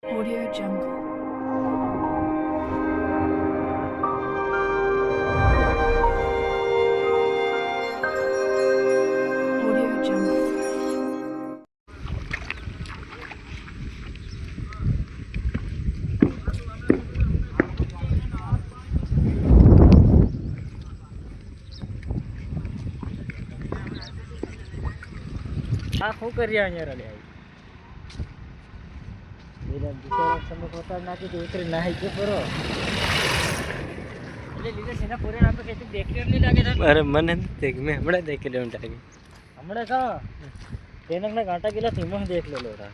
Audio Jungle. Audio Jungle. આ શું કર્યા અહીંયા રડ્યા એના બિચારા તમે પોતા નાખી તો ઉતરી નાહી ગયો બરો એટલે લીધે સેના પૂરે આપણે કઈ દેખ્યો નહીં લાગે છે અરે મને દેખ મેં હમણાં દેખી લેવું લાગે હમણાં કા તેને કાંટા ગયેલા ધીમો દેખ લેલો રા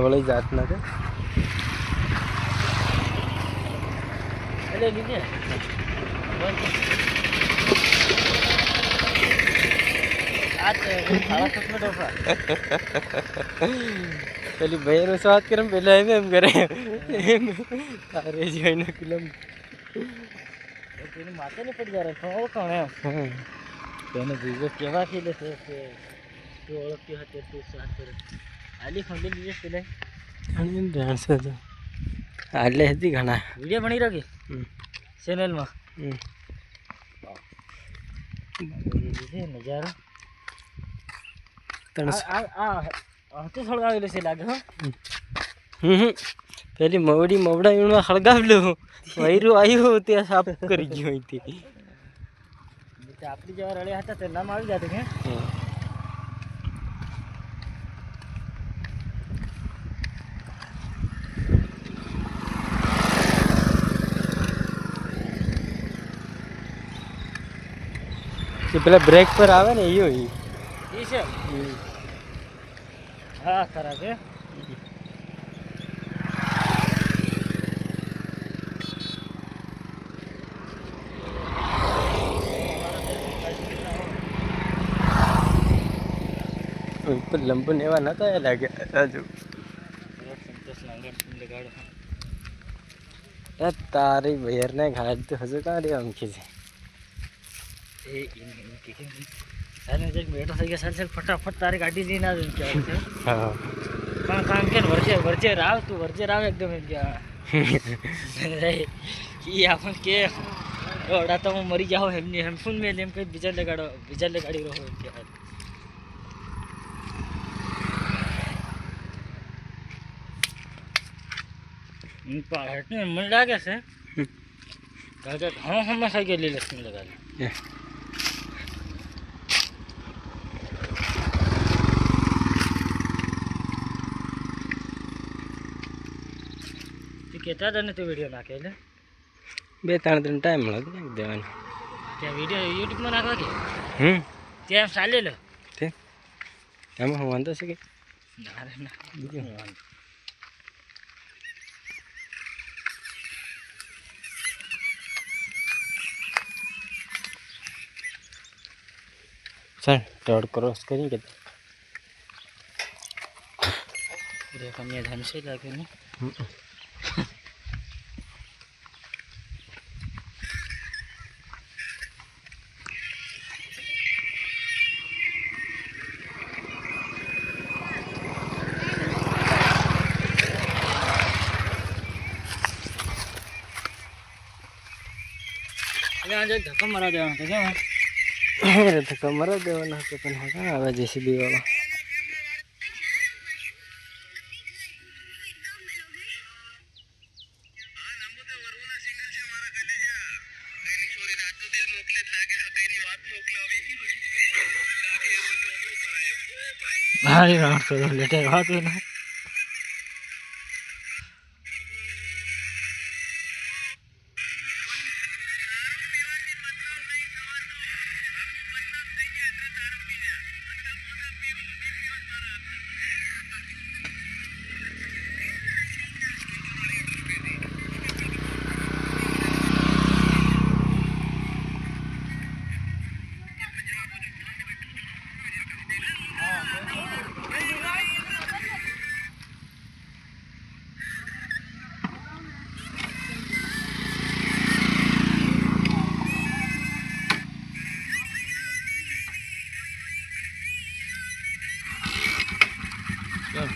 વળી જાત ના કે એટલે લીધે પેલી ભાઈ નો સ્વાદ કરે પેલા એમ કરે તારે જોઈને કિલમ તેની માથે ને પડી જાય તો કોણ એમ તેને બીજો કેવા કે લે છે કે તું ઓળખતી હતી તું સ્વાદ કરે આલી ફોન લીધે પેલે અને ડાન્સ તો આલે હતી ઘણા વિડિયો બની રહ્યો કે ચેનલ માં નજારો તો સળગાવેલું છે લાગે હો પેલી મવડી મવડા એમાં સળગાવેલું વૈરું આવ્યું ત્યાં સાફ કરી ગયું અહીંથી આપણી જેવા રડ્યા હતા તે નામ આવી જતું કે પેલા બ્રેક પર આવે ને એ છે હા ખરા છે ઉપર લંબુ ને એવા નતા એ લાગે હજુ તારી ભેર ને ઘાટ તો હજુ કાં રે અંકી છે બેઠો થઈ ગયા ચાલ ફટાફટ તારી ગાડી લઈને આવે હા કામ કે વરચે રાવ તું વરચે રાવ એકદમ એમ આપણ કે ઓડા તો હું મરી જાઓ એમની હેમફોન મેં એમ કઈ બીજા લગાડી રહો એમ કે મને લાગે છે હા હમણાં થઈ ગયેલી લક્ષ્મી લગાડી કહેતા હતા ને તું વિડીયો નાખે એટલે 2-3 દિન ટાઈમ લાગે દેવાનો ત્યાં વિડીયો યુટ્યુબમાં નાખવા કે ત્યાં ચાલેલો તે એમાં હું વાંધો છે કે ના રે ના વાંધો ચાલ રોડ ક્રોસ કરી કે કન્યા ધન છે લાગે ને ધક્કા મારા દેવાનો હતો ધક્કા મારા દેવાના હતો પણ હા આવે જેસીબી વાળા ભારી રાત તો લેટે વાત ને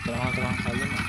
ત્રણ ખાલી ને